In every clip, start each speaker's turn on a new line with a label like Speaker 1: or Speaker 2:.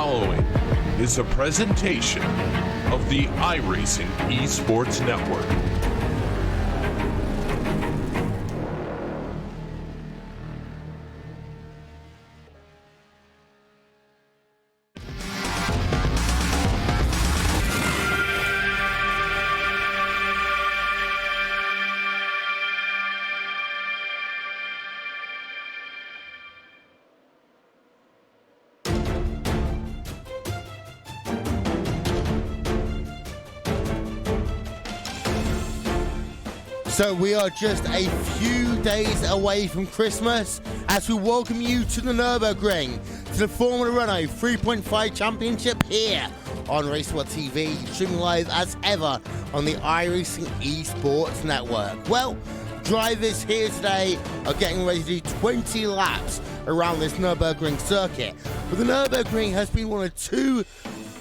Speaker 1: following is a presentation of the iRacing Esports Network.
Speaker 2: So we are just a few days away from Christmas as we welcome you to the Nurburgring, to the Formula Renault 3.5 Championship here on Racewell TV, streaming live as ever on the iRacing Esports Network. Well, drivers here today are getting ready to do 20 laps around this Nurburgring circuit. But the Nurburgring has been one of two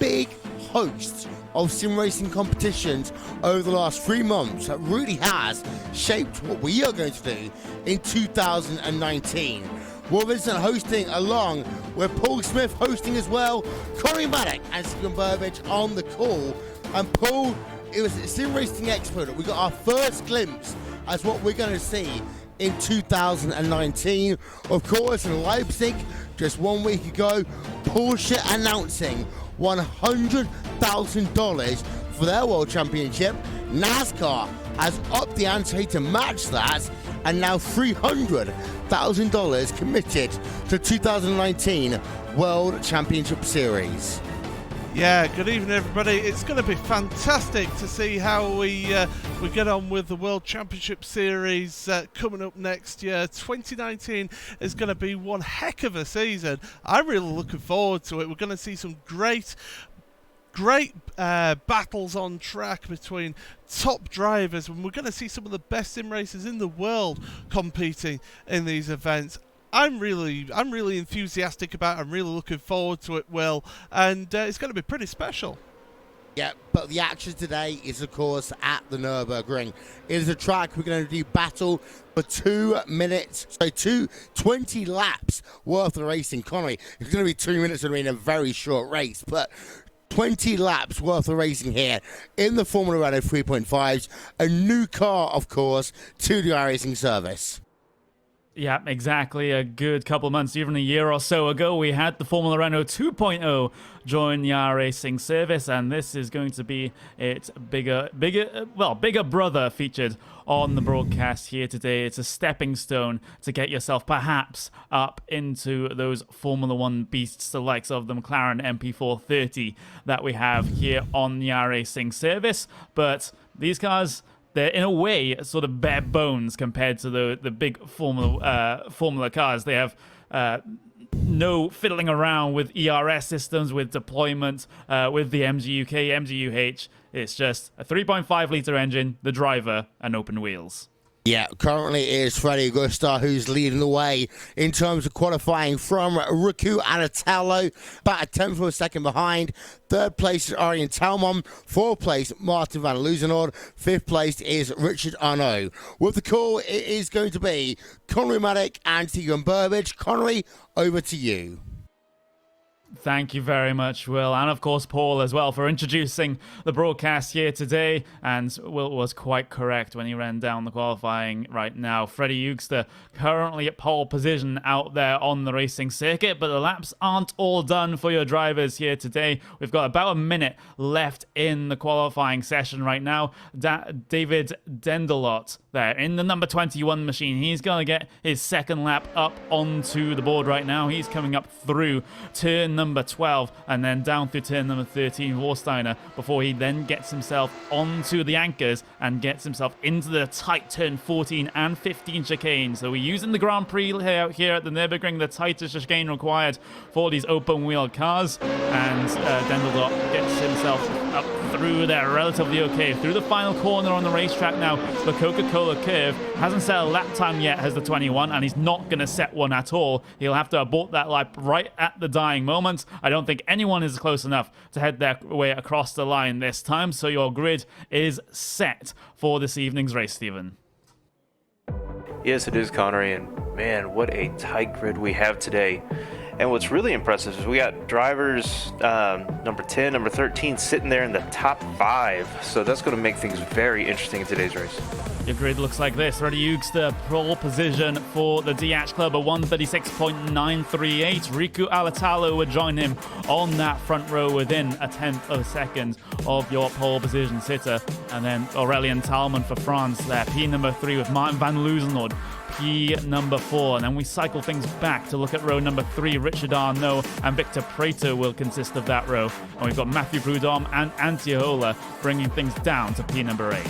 Speaker 2: big hosts of sim racing competitions over the last 3 months that really has shaped what we are going to do in 2019. We're Vincent hosting along with Paul Smith hosting as well, Connie Maddock and Stephen Burbage on the call. And Paul, it was a sim racing expert. We got our first glimpse as what we're going to see in 2019. Of course, in Leipzig, just 1 week ago, Porsche announcing $100,000 for their World Championship. NASCAR has upped the ante to match that, and now $300,000 committed to 2019 World Championship Series.
Speaker 3: Yeah, good evening everybody. It's going to be fantastic to see how we get on with the World Championship Series coming up next year. 2019 is going to be one heck of a season. I'm really looking forward to it. We're going to see some great battles on track between top drivers, and we're going to see some of the best sim racers in the world competing in these events. I'm really enthusiastic about it. I'm really looking forward to it, Will, and it's going to be pretty special.
Speaker 2: Yeah, but the action today is, of course, at the Nürburgring. It is a track we're going to do battle for 2 minutes, so 20 laps worth of racing. Connery, it's going to be 2 minutes, I mean, a very short race, but 20 laps worth of racing here in the Formula Renault 3.5s. A new car, of course, to the iRacing service.
Speaker 4: Yeah, exactly. A good couple of months, even a year or so ago, we had the Formula Renault 2.0 join the iRacing service, and this is going to be its bigger brother featured on the broadcast here today. It's a stepping stone to get yourself perhaps up into those Formula One beasts, the likes of the McLaren MP430 that we have here on the iRacing service. But these cars, they're in a way sort of bare bones compared to the big Formula cars. They have no fiddling around with ERS systems, with deployment, with the MGUK, MGUH. It's just a 3.5 litre engine, the driver, and open wheels.
Speaker 2: Yeah, currently it is Freddie Augusta who's leading the way in terms of qualifying from Riku Anatello, about a tenth of a second behind. Third place is Arjen Talmon. Fourth place, Martin van Luzenoord. Fifth place is Richard Arnaud. With the call, it is going to be Connery Maddock and Tegan Burbage. Connery, over to you.
Speaker 4: Thank you very much, Will, and of course Paul as well, for introducing the broadcast here today. And Will was quite correct when he ran down the qualifying right now. Freddie Eugster currently at pole position out there on the racing circuit, but the laps aren't all done for your drivers here today. We've got about a minute left in the qualifying session right now. David Dendelot there in the number 21 machine. He's going to get his second lap up onto the board right now. He's coming up through turn number 12 and then down through turn number 13, Warsteiner, before he then gets himself onto the anchors and gets himself into the tight turn 14 and 15 chicane. So we're using the Grand Prix layout here at the Nürburgring, the tightest chicane required for these open wheel cars, and Dendeldorf gets himself up through there relatively okay. Through the final corner on the racetrack now, the Coca-Cola curve hasn't set a lap time yet, has the 21, and he's not going to set one at all. He'll have to abort that lap right at the dying moment. I don't think anyone is close enough to head their way across the line this time, so your grid is set for this evening's race, Stephen.
Speaker 5: Yes, it is, Connery, and man, what a tight grid we have today. And what's really impressive is we got drivers number 10, number 13 sitting there in the top 5. So that's going to make things very interesting in today's race.
Speaker 4: Your grid looks like this. Freddie Hughes, the pole position for the DH Club, a 136.938. Riku Alatalo would join him on that front row within a tenth of a second of your pole position sitter. And then Aurélien Talman for France there, P number 3 with Martin van Loozenhood, P number 4. And then we cycle things back to look at row number 3. Richard Arnault and Victor Prato will consist of that row. And we've got Matthew Prudhomme and Antiola bringing things down to P number 8.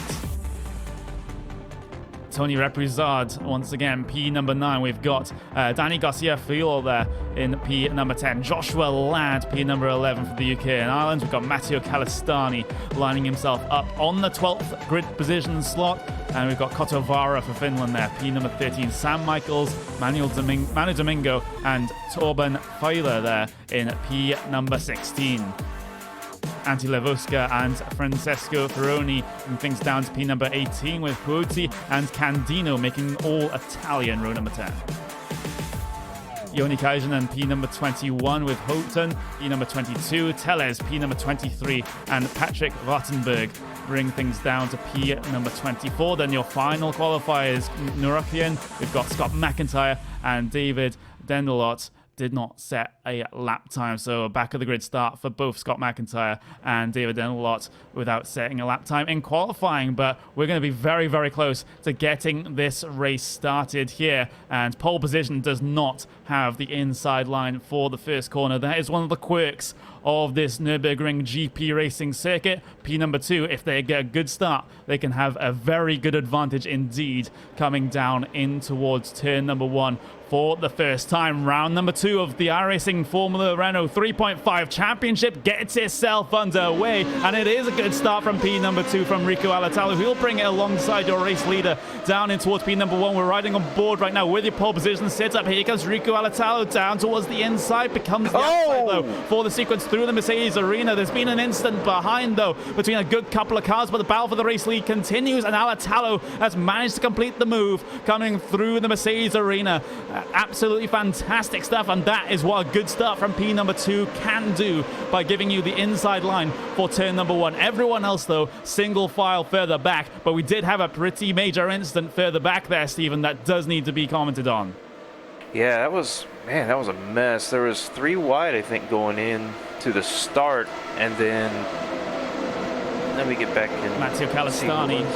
Speaker 4: Tony Reprizard, once again, P number 9. We've got Danny Garcia-Fiol there in P number 10. Joshua Ladd, P number 11 for the UK and Ireland. We've got Matteo Calistani lining himself up on the 12th grid position slot. And we've got Kotovara for Finland there, P number 13. Sam Michaels, Manu Domingo, and Torben Feiler there in P number 16. Antti Levuska and Francesco Ferroni and things down to P number 18 with Puoti and Candino making all Italian row number 10. Joni Kaisen, P number 21 with Houghton, P number 22, Tellez, P number 23, and Patrick Rottenberg bring things down to P number 24. Then your final qualifiers, Nurburgring, we've got Scott McIntyre and David Dendelot. Did not set a lap time, so a back of the grid start for both Scott McIntyre and David Dendelot without setting a lap time in qualifying. But we're going to be very, very close to getting this race started here, and pole position does not have the inside line for the first corner. That is one of the quirks of this Nurburgring GP racing circuit. P number 2, if they get a good start, they can have a very good advantage indeed coming down in towards turn number 1 for the first time. Round number 2 of the iRacing Formula Renault 3.5 Championship gets itself underway, and it is a good start from P number 2 from Riku Alatalo, who'll bring it alongside your race leader down in towards P number 1. We're riding on board right now with your pole position set up. Here comes Riku Alatalo down towards the inside, becomes the outside though for the sequence through the Mercedes arena. There's been an instant behind though between a good couple of cars, but the battle for the race lead continues, and Alatalo has managed to complete the move coming through the Mercedes arena. Absolutely fantastic stuff, and that is what a good start from P number 2 can do by giving you the inside line for turn number 1. Everyone else though single file further back, but we did have a pretty major incident further back there, Stephen, that does need to be commented on.
Speaker 5: Yeah, that was a mess. There was 3 wide, I think, going in to the start, and then let me get back in.
Speaker 4: Matteo Calistani,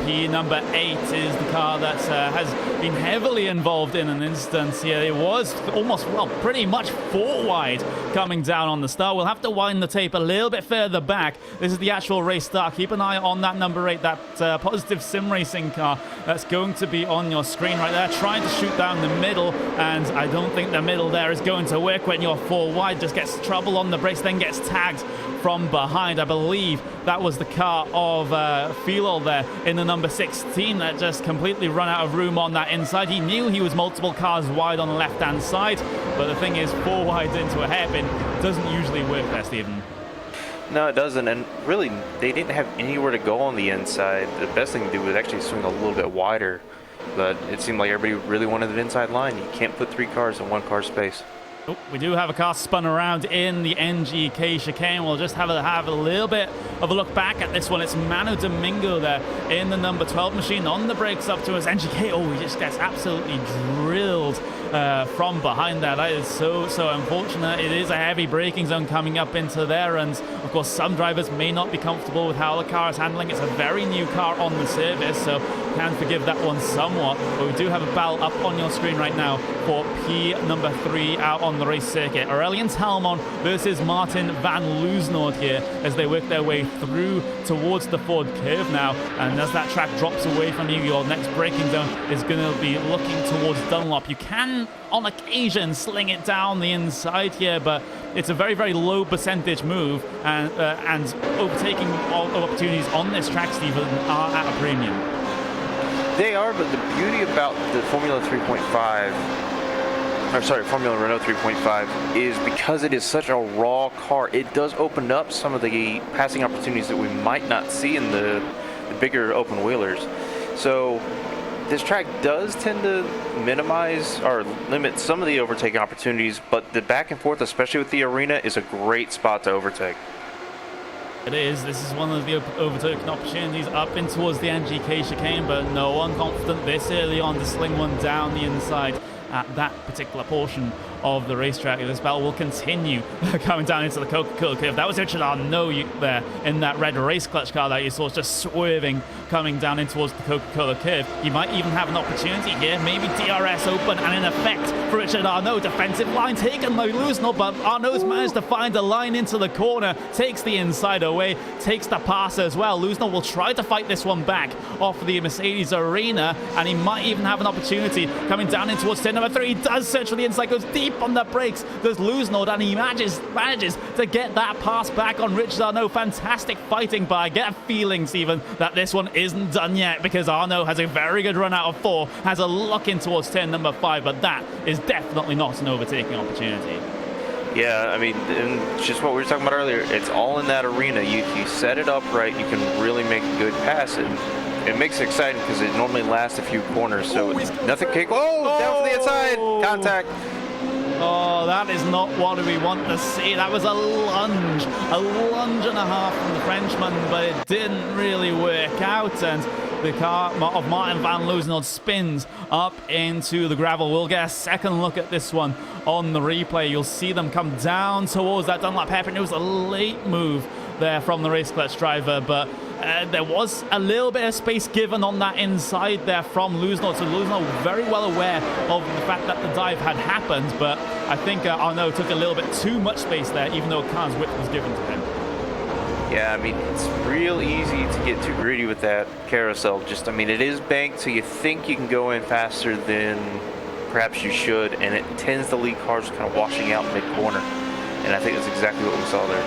Speaker 4: P number 8 is the car that has been heavily involved in an instance here. It was almost, well, pretty much 4 wide coming down on the start. We'll have to wind the tape a little bit further back. This is the actual race start. Keep an eye on that number 8, that Positive Sim Racing car that's going to be on your screen right there, trying to shoot down the middle, and I don't think the middle there is going to work when you're 4 wide. Just gets trouble on the brakes, then gets tagged from behind. I believe that was the car of Filol there in the number 16 that just completely run out of room on that inside. He knew he was multiple cars wide on the left-hand side, but the thing is, 4 wide into a hairpin doesn't usually work there, Stephen.
Speaker 5: No, it doesn't, and really, they didn't have anywhere to go on the inside. The best thing to do was actually swing a little bit wider, but it seemed like everybody really wanted an inside line. You can't put 3 cars in 1 car space.
Speaker 4: Oh, we do have a car spun around in the NGK chicane. We'll just have a little bit of a look back at this one. It's Manu Domingo there in the number 12 machine on the brakes up to his NGK. Oh, he just gets absolutely drilled from behind there. That is so unfortunate. It is a heavy braking zone coming up into there, and of course some drivers may not be comfortable with how the car is handling. It's a very new car on the service, so can forgive that one somewhat, but we do have a battle up on your screen right now for P number 3 out on the race circuit. Aurélien Talman versus Martin van Loozenhoed here as they work their way through towards the Ford curve now, and as that track drops away from you, your next braking zone is going to be looking towards Dunlop. You can on occasion sling it down the inside here, but it's a very, very low percentage move, and overtaking all opportunities on this track, Stephen, are at a premium.
Speaker 5: They are, but the beauty about the Formula Renault 3.5 is because it is such a raw car, it does open up some of the passing opportunities that we might not see in the bigger open wheelers. So this track does tend to minimize or limit some of the overtaking opportunities, but the back and forth, especially with the arena, is a great spot to overtake.
Speaker 4: It is. This is one of the overtaking opportunities up in towards the NGK chicane, but no one confident this early on to sling one down the inside at that particular portion of the racetrack. This battle will continue coming down into the Coca-Cola curve. That was Richard Arnault there in that red race clutch car that you saw just swerving coming down in towards the Coca-Cola curve. You might even have an opportunity here, maybe DRS open, and in effect for Richard Arnault, defensive line taken by Luznor, but Arnault's managed to find a line into the corner, takes the inside away, takes the pass as well. Luznor will try to fight this one back off the Mercedes arena, and he might even have an opportunity coming down in towards turn number 3. He does search for the inside, goes deep on the brakes, does Luznor, and he manages to get that pass back on Richard Arnault. Fantastic fighting, but I get a feeling, Stephen, that this one isn't done yet, because Arnault has a very good run out of 4, has a lock in towards turn number 5, but that is definitely not an overtaking opportunity.
Speaker 5: Yeah, I mean, and just what we were talking about earlier, it's all in that arena. You set it up right, you can really make a good pass, and it makes it exciting because it normally lasts a few corners, so nothing can... Oh, down for the inside! Contact!
Speaker 4: Oh, that is not what we want to see. That was a lunge and a half from the Frenchman, but it didn't really work out, and the car of Martin van Luzenhout spins up into the gravel. We'll get a second look at this one on the replay. You'll see them come down towards that Dunlop hairpin. It was a late move there from the race clutch driver, but there was a little bit of space given on that inside there from Luznor. So Luznor very well aware of the fact that the dive had happened, but I think Arnault took a little bit too much space there, even though a car's width was given to him.
Speaker 5: Yeah, I mean, it's real easy to get too greedy with that carousel. Just, I mean, it is banked, so you think you can go in faster than perhaps you should, and it tends to leave cars kind of washing out mid-corner. And I think that's exactly what we saw there.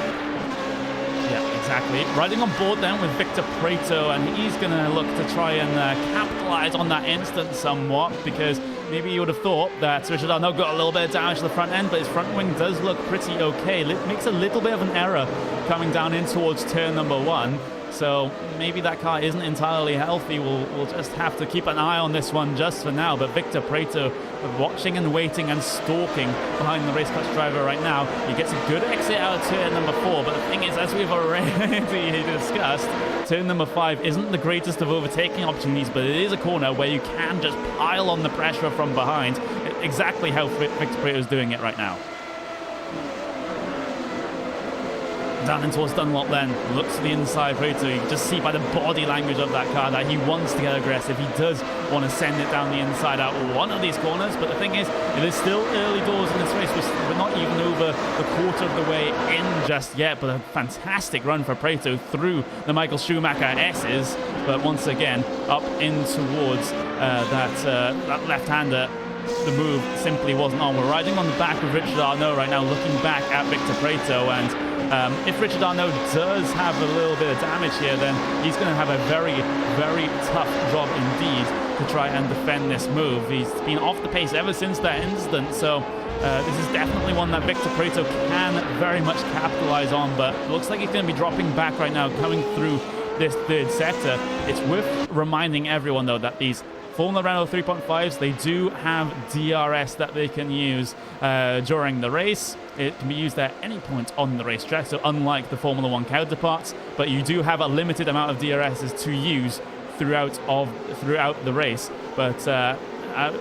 Speaker 4: Yeah, exactly. Riding on board then with Victor Prieto, and he's going to look to try and capitalize on that instant somewhat, because maybe you would have thought that Richard Arnault got a little bit of damage to the front end, but his front wing does look pretty okay. It makes a little bit of an error coming down in towards turn number 1. So maybe that car isn't entirely healthy. We'll just have to keep an eye on this one just for now. But Victor Prieto watching and waiting and stalking behind the race clutch driver right now. He gets a good exit out of turn number 4. But the thing is, as we've already discussed, turn number 5 isn't the greatest of overtaking opportunities, but it is a corner where you can just pile on the pressure from behind. Exactly how Victor Prieto is doing it right now. Down in towards Dunlop then, looks to the inside Prieto. You can just see by the body language of that car that he wants to get aggressive. He does want to send it down the inside out one of these corners, but the thing is, it is still early doors in this race. We're not even over the quarter of the way in just yet, but a fantastic run for Prieto through the Michael Schumacher S's, but once again, up in towards that left-hander. The move simply wasn't on. We're riding on the back of Richard Arnault right now, looking back at Victor Prieto, and if Richard Arnault does have a little bit of damage here, then he's going to have a very, very tough job indeed to try and defend this move. He's been off the pace ever since that incident, so this is definitely one that Victor Prieto can very much capitalize on, but looks like he's going to be dropping back right now, coming through this third sector. It's worth reminding everyone, though, that these Formula Renault 3.5s, they do have DRS that they can use during the race. It can be used at any point on the racetrack, so unlike the Formula 1 counterparts, but you do have a limited amount of DRSs to use throughout the race. But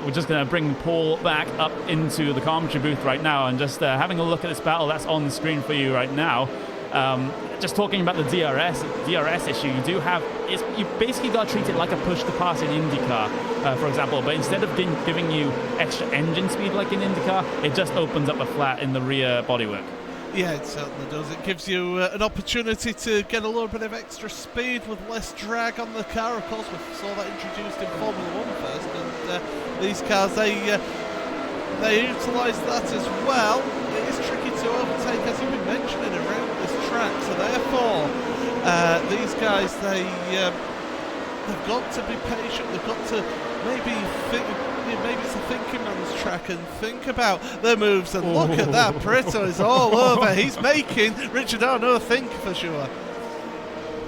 Speaker 4: we're just going to bring Paul back up into the commentary booth right now, and just having a look at this battle that's on the screen for you right now. Just talking about the DRS issue, you basically got to treat it like a push to pass in IndyCar, for example, but instead of giving you extra engine speed like in IndyCar, it just opens up a flat in the rear bodywork.
Speaker 3: Yeah, it certainly does. It gives you an opportunity to get a little bit of extra speed with less drag on the car. Of course, we saw that introduced in Formula 1 first, and these cars, they utilise that as well. It is tricky to overtake, as you've been mentioning, around this track, so therefore these guys, they've got to be patient. They've got to maybe it's a thinking man's track and think about their moves, and look at that, Prieto is all over. He's making Richard Arnault think for sure.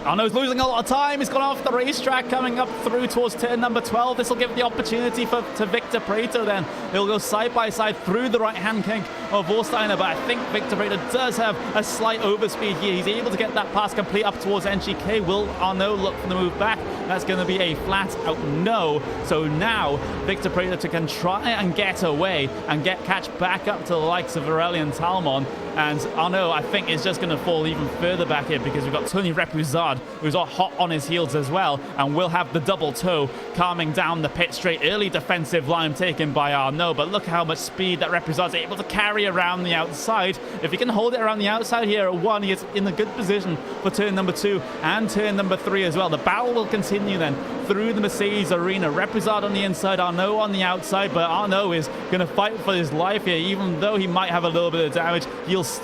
Speaker 4: Arnaud's losing a lot of time. He's gone off the racetrack, coming up through towards turn number 12. This will give the opportunity to Victor Prato then. He'll go side by side through the right-hand kink of Vorsteiner, but I think Victor Prato does have a slight overspeed here. He's able to get that pass complete up towards NGK. Will Arnaud look for the move back? That's going to be a flat out no. So now Victor Prato can try and get away and catch back up to the likes of Virelli and Talmon. And Arnaud, I think, is just going to fall even further back here because we've got Tony Repuzard, who's hot on his heels as well, and will have the double toe calming down the pit straight. Early defensive line taken by Arnaud, but look how much speed that Repuzard's able to carry around the outside. If he can hold it around the outside here at 1, he is in a good position for turn number 2 and turn number 3 as well. The battle will continue then through the Mercedes arena. Repuzard on the inside, Arnaud on the outside, but Arnaud is going to fight for his life here. Even though he might have a little bit of damage,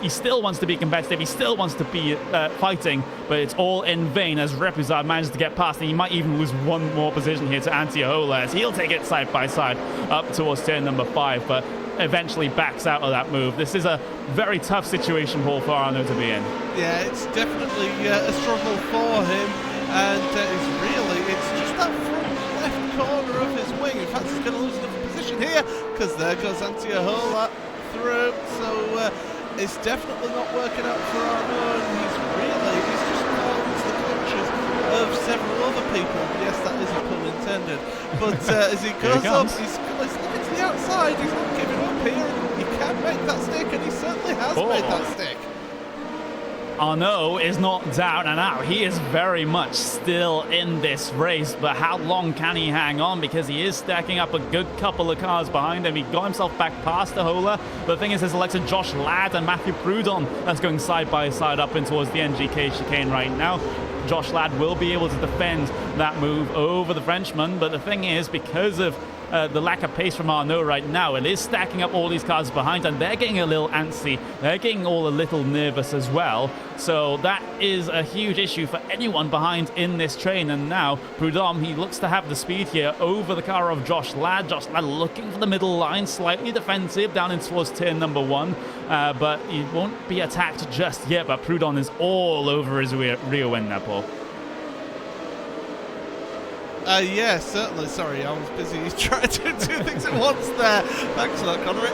Speaker 4: he still wants to be competitive. He still wants to be fighting, but it's all in vain as Repuzard manages to get past, and he might even lose one more position here to Antiola as he'll take it side by side up towards turn number 5, but eventually backs out of that move. This is a very tough situation, Paul, for Arnaud to be in.
Speaker 3: Yeah, it's definitely a struggle for him, and it's just that front left corner of his wing. In fact, he's going to lose another position here because there goes Antiola through. So it's definitely not working out for Arnaud, and he's just fallen into the clutches of several other people. Yes, that is a pun intended. But as he goes up, he's looking to the outside. He's not giving up here. He can make that stick, and he certainly has made that stick.
Speaker 4: Arnaud is not down and out. He is very much still in this race, but how long can he hang on? Because he is stacking up a good couple of cars behind him. He got himself back past the Hola. But the thing is, there's Alexa Josh Ladd and Matthew Proudhon that's going side by side up in towards the NGK chicane right now. Josh Ladd will be able to defend that move over the Frenchman, but the thing is, because of the lack of pace from Arnaud right now, it is stacking up all these cars behind, and they're getting a little antsy. They're getting all a little nervous as well. So that is a huge issue for anyone behind in this train. And now Proudhon, he looks to have the speed here over the car of Josh Ladd. Josh Ladd looking for the middle line, slightly defensive down in towards turn number 1, but he won't be attacked just yet. But Proudhon is all over his rear wing now, Paul.
Speaker 3: Yeah, certainly. Sorry, I was busy trying to do 2 things at once there. Thanks for that, Connery.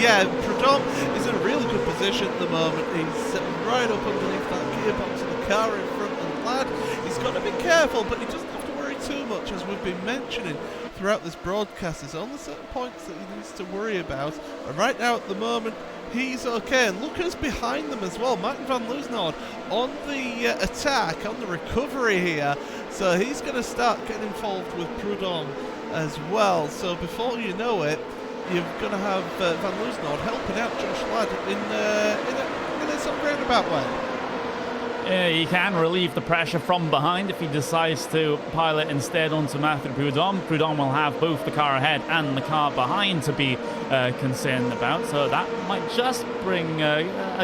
Speaker 3: Yeah, Proudhon is in a really good position at the moment. He's right up underneath that gearbox of the car in front of the Ladd. He's got to be careful, but he doesn't have to worry too much, as we've been mentioning throughout this broadcast. There's only certain points that he needs to worry about. And right now, at the moment, he's okay. And look who's behind them as well. Martin van Loosnord on the attack, on the recovery here. So he's going to start getting involved with Proudhon as well. So before you know it, you're going to have van Loosnord helping out Josh Ladd in a sort of roundabout way.
Speaker 4: He can relieve the pressure from behind if he decides to pilot instead onto Matthew Proudhon. Proudhon will have both the car ahead and the car behind to be concerned about. So that might just bring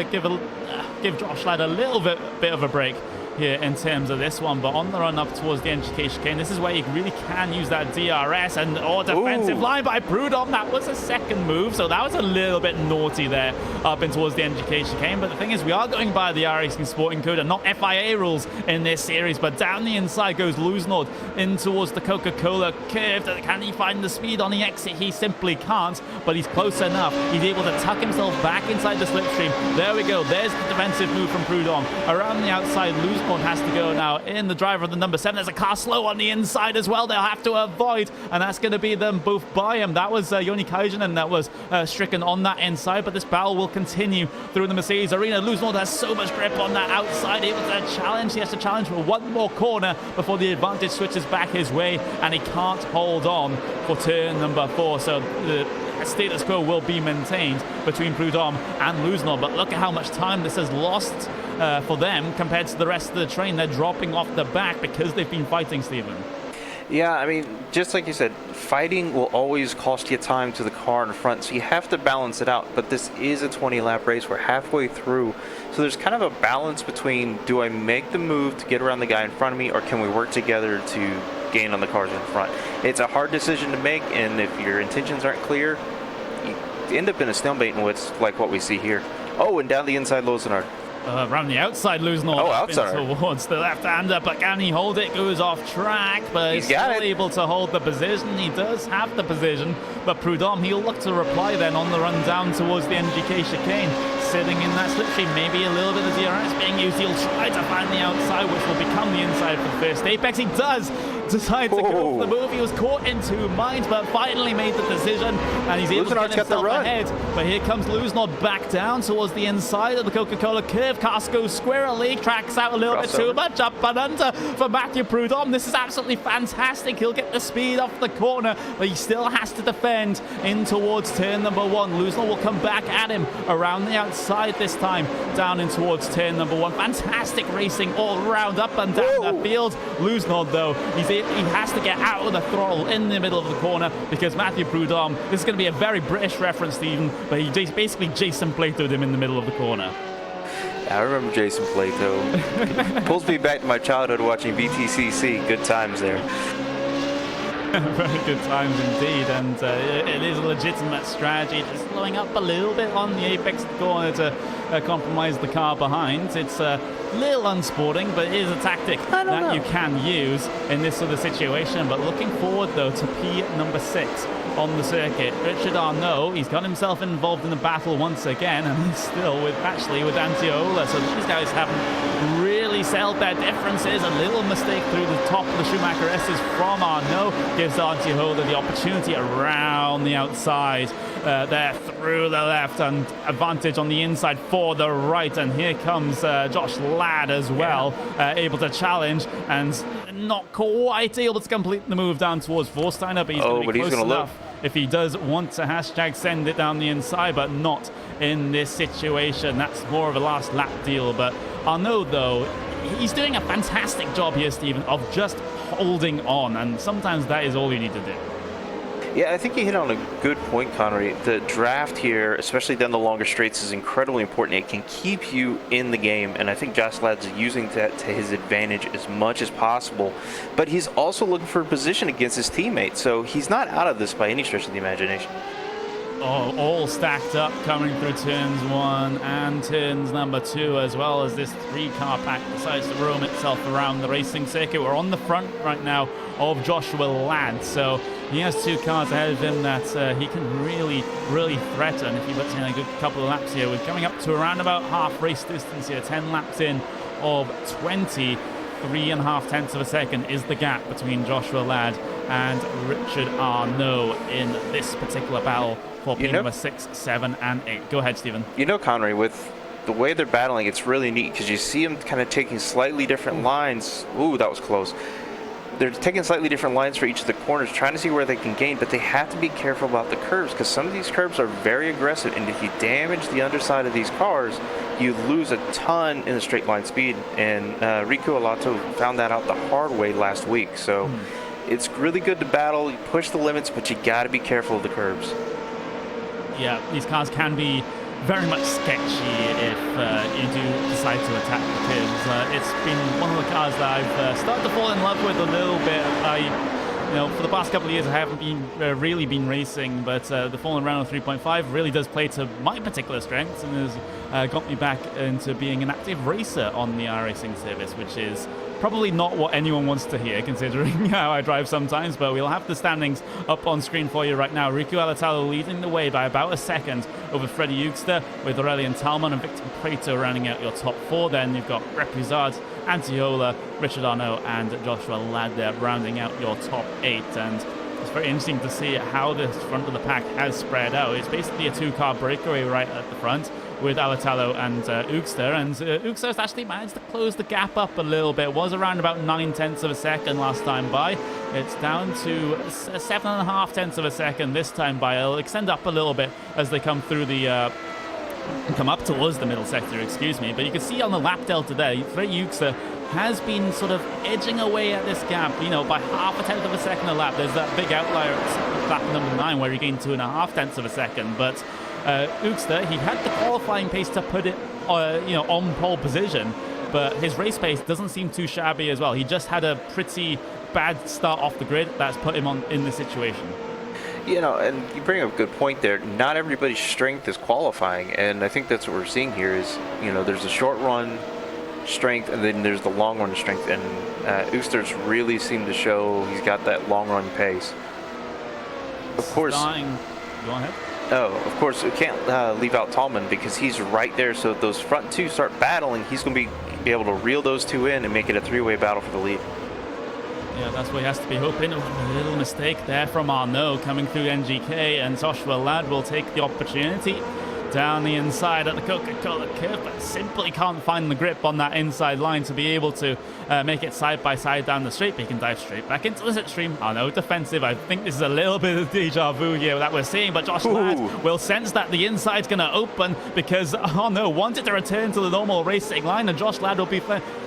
Speaker 4: give Josh Ladd a little bit of a break here in terms of this one. But on the run up towards the NGK chicane, this is where you really can use that DRS and defensive line by Proudhon. That was a second move, so that was a little bit naughty there up in towards the NGK chicane. But the thing is, we are going by the iRacing Sporting Code and not FIA rules in this series. But down the inside goes Loosnord in towards the Coca-Cola curve. Can he find the speed on the exit? He simply can't, but he's close enough. He's able to tuck himself back inside the slipstream. There we go. There's the defensive move from Proudhon. Around the outside, Loosnord has to go now in the driver of the number 7. There's a car slow on the inside as well. They'll have to avoid, and that's going to be them both by him. That was Joni Kajanen that was stricken on that inside, but this battle will continue through the Mercedes arena. Loosnord has so much grip on that outside, able to challenge. He has to challenge for one more corner before the advantage switches back his way, and he can't hold on for turn number 4. So the status quo will be maintained between Proudhon and Loosnord, but look at how much time this has lost for them compared to the rest of the train. They're dropping off the back because they've been fighting, Stephen.
Speaker 5: Yeah, I mean, just like you said, fighting will always cost you time to the car in front, so you have to balance it out. But this is a 20-lap race. We're halfway through, so there's kind of a balance between, do I make the move to get around the guy in front of me, or can we work together to gain on the cars in front? It's a hard decision to make, and if your intentions aren't clear, you end up in a stalemate in what's like what we see here. Oh, and down the inside, Loosnord.
Speaker 4: around the outside, losing all
Speaker 5: outside
Speaker 4: towards the left-hander, but can he hold it? Goes off track, but he's still able to hold the position. He does have the position, but Prudhomme, he'll look to reply then on the run down towards the NGK chicane, sitting in that slipstream. Maybe a little bit of DRS being used. He'll try to find the outside, which will become the inside for the first apex. He does decide to go for the move. He was caught in two minds, but finally made the decision, and he's able to get himself ahead. But here comes Luznod back down towards the inside of the Coca-Cola curve. Cars goes squirrely, tracks out a little bit too much, up and under for Matthew Prudhomme. This is absolutely fantastic. He'll get the speed off the corner, but he still has to defend in towards turn number 1. Luznod will come back at him around the outside this time, down in towards turn number 1. Fantastic racing all round, up and down that field. Luznod, though, he has to get out of the throttle in the middle of the corner, because Matthew Prudhomme, this is going to be a very British reference, Stephen, but he basically Jason Plato'd him in the middle of the corner.
Speaker 5: I remember Jason Plato. Pulls me back to my childhood watching BTCC. Good times there.
Speaker 4: Very good times indeed, and it is a legitimate strategy, just slowing up a little bit on the apex corner to compromise the car behind. It's a little unsporting, but it is a tactic that you can use in this sort of situation. But looking forward, though, to P number 6 on the circuit. Richard Arnault, he's got himself involved in the battle once again, and he's still with Antiola. So these guys haven't really settled their differences. A little mistake through the top of the Schumacher S's from Arnault gives Antiola the opportunity around the outside. There through the left, and advantage on the inside for the right. And here comes Josh Ladd as well, able to challenge and not quite able to complete the move down towards Vorsteiner, but he's going to be close enough if he does want to hashtag send it down the inside, but not in this situation. That's more of a last lap deal. But Arnault, though, he's doing a fantastic job here, Stephen, of just holding on, and sometimes that is all you need to do.
Speaker 5: Yeah, I think you hit on a good point, Connery. The draft here, especially down the longer straights, is incredibly important. It can keep you in the game, and I think Josh Ladd's using that to his advantage as much as possible. But he's also looking for a position against his teammate, so he's not out of this by any stretch of the imagination.
Speaker 4: All stacked up coming through turns 1 and turns number 2, as well as this 3-car pack decides to roam itself around the racing circuit. We're on the front right now of Joshua Ladd, so he has 2 cars ahead of him that he can really threaten if he puts in a good couple of laps here. We're coming up to around about half race distance here, 10 laps in of 20. 3.5 tenths of a second is the gap between Joshua Ladd and Richard Arnault in this particular battle for P number 6, 7, and 8. Go ahead, Stephen.
Speaker 5: You know, Connery, with the way they're battling, it's really neat because you see them kind of taking slightly different lines. Ooh, that was close. They're taking slightly different lines for each of the corners, trying to see where they can gain, but they have to be careful about the curves because some of these curves are very aggressive, and if you damage the underside of these cars, you lose a ton in the straight line speed. And Riku Alato found that out the hard way last week. So it's really good to battle. You push the limits, but you got to be careful of the curves.
Speaker 4: Yeah, these cars can be very much sketchy if you do decide to attack the curves. It's been one of the cars that I've started to fall in love with a little bit. For the past couple of years, I haven't been really been racing, but the Fallen Renault 3.5 really does play to my particular strengths and has got me back into being an active racer on the iRacing service, which is probably not what anyone wants to hear, considering how I drive sometimes, but we'll have the standings up on screen for you right now. Riku Alatalo leading the way by about a second over Freddie Eugster, with Aurelian Talman and Victor Prato rounding out your top 4. Then you've got Repuzard, Antiola, Richard Arnault, and Joshua Ladd there rounding out your top 8. And it's very interesting to see how the front of the pack has spread out. It's basically a 2-car breakaway right at the front, with Alatalo and Eugster, and Eugster has actually managed to close the gap up a little bit. It was around about 9 tenths of a second last time by. It's down to 7.5 tenths of a second this time by. It'll extend up a little bit as they come through the come up towards the middle sector, excuse me. But you can see on the lap delta there, Freddie Eugster has been sort of edging away at this gap, by 0.5 tenth of a second a lap. There's that big outlier at lap number 9 where he gained 2.5 tenths of a second, but Eugster, he had the qualifying pace to put it, on pole position, but his race pace doesn't seem too shabby as well. He just had a pretty bad start off the grid that's put him in this situation.
Speaker 5: You know, and you bring up a good point there. Not everybody's strength is qualifying, and I think that's what we're seeing here is, you know, there's a short run strength, and then there's the long run strength, and Oosters really seemed to show he's got that long run pace. Of course.
Speaker 4: Go ahead.
Speaker 5: Oh, of course, we can't leave out Tallman because he's right there. So if those front two start battling, he's going to be able to reel those two in and make it a three-way battle for the lead.
Speaker 4: Yeah, that's what he has to be hoping. A little mistake there from Arnaud coming through NGK, and Joshua Ladd will take the opportunity down the inside at the Coca-Cola curve, but simply can't find the grip on that inside line to be able to make it side by side down the straight. But he can dive straight back into the slipstream. Arnaud defensive. I think this is a little bit of deja vu here that we're seeing, but Josh Ladd will sense that the inside's going to open because Arnaud wanted to return to the normal racing line, and Josh Ladd will be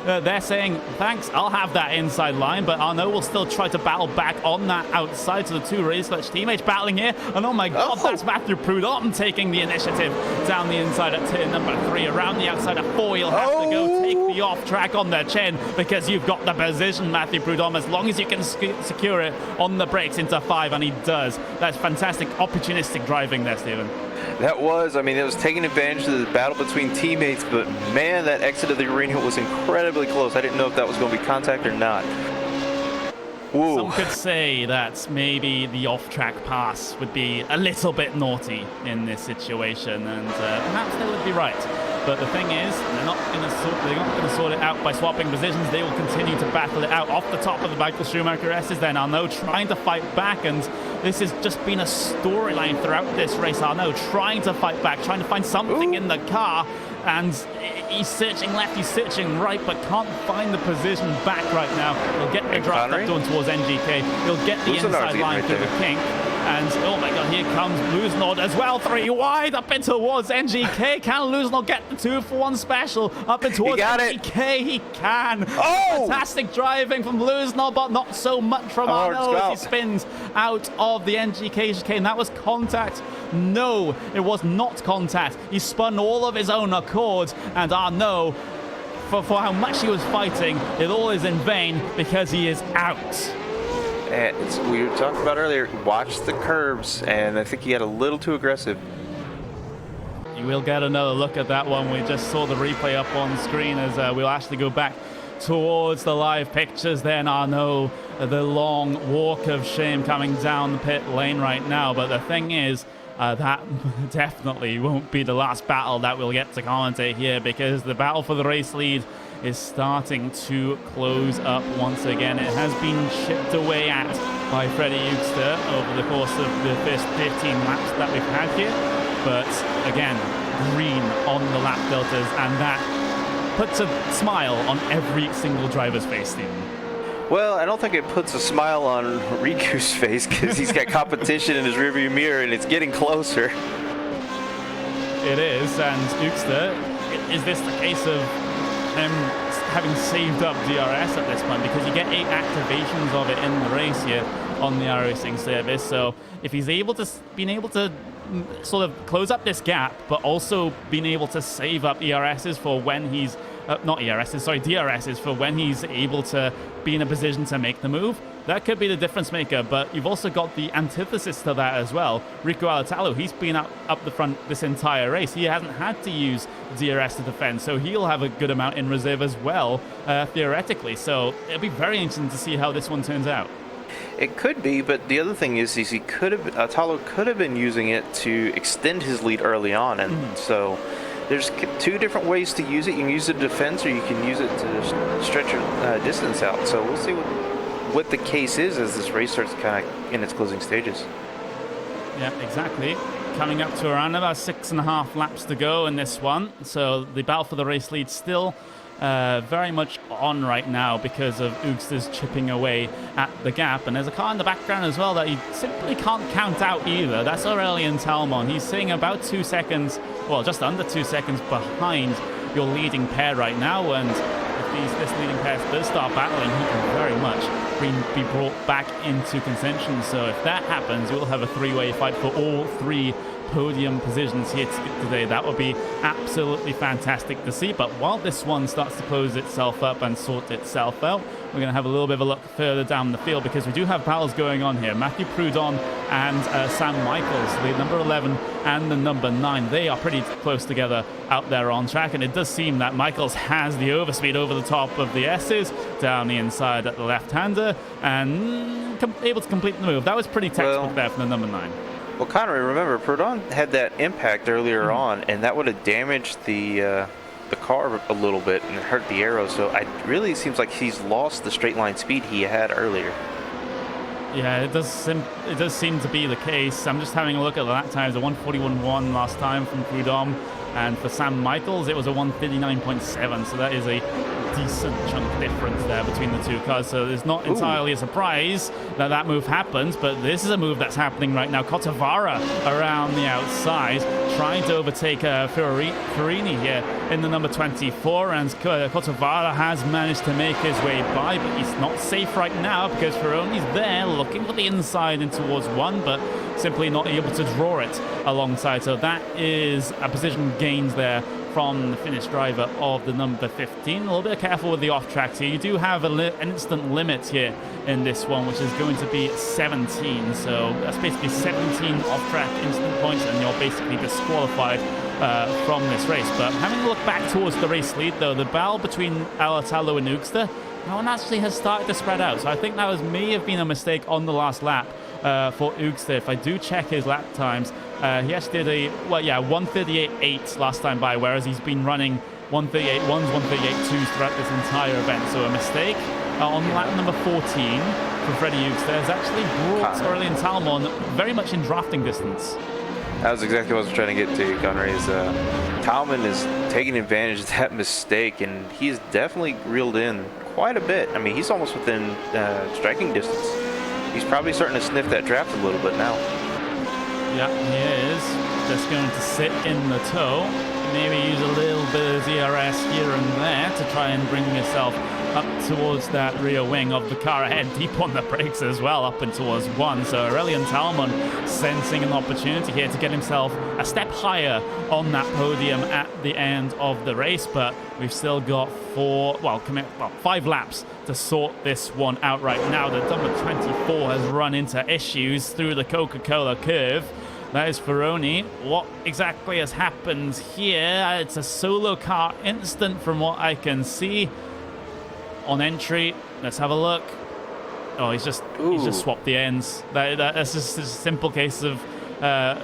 Speaker 4: there saying, thanks, I'll have that inside line, but Arnaud will still try to battle back on that outside. So the two race clutch teammates battling here, and oh my god, that's Matthew Prudhomme taking the initiative down the inside at turn number 3. Around the outside of 4, you'll have to go take the off track on the chin because you've got the position, Matthew Prudhomme, as long as you can secure it on the brakes into 5, and he does. That's fantastic opportunistic driving there, Stephen.
Speaker 5: That was, I mean, it was taking advantage of the battle between teammates, but man, that exit of the arena was incredibly close. I didn't know if that was going to be contact or not. Whoa.
Speaker 4: Some could say that maybe the off-track pass would be a little bit naughty in this situation, and perhaps they would be right. But the thing is, they're not going to sort it out by swapping positions. They will continue to battle it out off the top of the Michael Schumacher S's. Then Arnaud trying to fight back, and this has just been a storyline throughout this race. Arnaud trying to fight back, trying to find something in the car, and he's searching left, he's searching right, but can't find the position back right now. He'll get the draft up going towards NGK. He'll get the inside line through the kink. And oh my god, here comes Luzenord as well, 3 wide up in towards NGK. Can Luzenord get the 2-for-1 special up in towards NGK? He can. Oh! Fantastic driving from Luzenord, but not so much from Arnaud as he spins out of the NGK chicane. That was contact. No, it was not contact. He spun all of his own accord, and Arnaud, for how much he was fighting, it all is in vain because he is out.
Speaker 5: And we were talking about earlier, watch the curves, and I think he got a little too aggressive.
Speaker 4: You will get another look at that one. We just saw the replay up on screen as we'll actually go back towards the live pictures. Then Arnaud, the long walk of shame coming down the pit lane right now. But the thing is, that definitely won't be the last battle that we'll get to commentate here, because the battle for the race lead is starting to close up once again. It has been chipped away at by Freddie Eugster over the course of the first 15 laps that we've had here. But again, green on the lap deltas, and that puts a smile on every single driver's face, Stephen.
Speaker 5: Well, I don't think it puts a smile on Riku's face because he's got competition in his rearview mirror and it's getting closer.
Speaker 4: It is, and Eugster, is this the case of him having saved up DRS at this point, because you get 8 activations of it in the race here on the iRacing service? So if he's able to sort of close up this gap, but also being able to save up ERSs for when he's DRSs for when he's able to be in a position to make the move, that could be the difference maker. But you've also got the antithesis to that as well. Rico Alatalo, he's been up the front this entire race. He hasn't had to use DRS to defend, so he'll have a good amount in reserve as well, theoretically. So it'll be very interesting to see how this one turns out.
Speaker 5: It could be, but the other thing is Alatalo could have been using it to extend his lead early on, and so there's 2 different ways to use it. You can use it to defense, or you can use it to stretch your distance out. So we'll see what the case is as this race starts kind of in its closing stages.
Speaker 4: Yeah, exactly. Coming up to around about 6.5 laps to go in this one. So the battle for the race lead still very much on right now because of Oogster's chipping away at the gap. And there's a car in the background as well that he simply can't count out either. That's Aurelien Talmon. He's sitting about 2 seconds, well, just under 2 seconds behind your leading pair right now. And if this leading pair does start battling, he can very much be brought back into contention. So if that happens, you'll have a 3-way fight for all 3 podium positions here today. That would be absolutely fantastic to see. But while this one starts to close itself up and sort itself out, we're going to have a little bit of a look further down the field because we do have battles going on here. Matthew Prudhomme and Sam Michaels, the number 11 and the number 9, they are pretty close together out there on track, and it does seem that Michaels has the overspeed over the top of the S's down the inside at the left-hander and able to complete the move. That was pretty textbook there from the number 9.
Speaker 5: Well, Connery, remember, Prudhomme had that impact earlier on, and that would have damaged the car a little bit and hurt the aero. So it really seems like he's lost the straight line speed he had earlier.
Speaker 4: Yeah, it does seem to be the case. I'm just having a look at the lap times. A 141.1 last time from Prudhomme, and for Sam Michaels it was a 139.7. So that is a decent chunk difference there between the two cars. So it's not entirely a surprise that that move happened, but this is a move that's happening right now. Kotavara around the outside, trying to overtake Ferrini here in the number 24, and Kotavara has managed to make his way by, but he's not safe right now because Ferroni's there looking for the inside and towards 1, but simply not able to draw it alongside. So that is a position gains there from the Finnish driver of the number 15. A little bit careful with the off tracks here. You do have an instant limit here in this one, which is going to be 17. So that's basically 17 off track instant points, and you're basically disqualified from this race. But having a look back towards the race lead, though, the battle between Alatalo and Ugster, that one actually has started to spread out. So I think that may have been a mistake on the last lap for Ugster. If I do check his lap times, he actually did 138.8 last time by, whereas he's been running 138.1s, 138.2s throughout this entire event. So a mistake on lap number 14 for Freddie Ugster has actually brought Aurelian Talmon very much in drafting distance.
Speaker 5: That was exactly what I was trying to get to, Connery. Talmon is taking advantage of that mistake, and he's definitely reeled in quite a bit. I mean, he's almost within striking distance. He's probably starting to sniff that draft a little bit now.
Speaker 4: Yeah, he is. Just going to sit in the toe. Maybe use a little bit of DRS here and there to try and bring yourself up towards that rear wing of the car ahead, deep on the brakes as well, up and towards 1. So Aurelian Talmon sensing an opportunity here to get himself a step higher on that podium at the end of the race, but we've still got 5 laps to sort this one out right now. The number 24 has run into issues through the Coca-Cola curve. That is Ferroni. What exactly has happened here? It's a solo car instant from what I can see. On entry, let's have a look. Oh, he's just swapped the ends. That's just a simple case of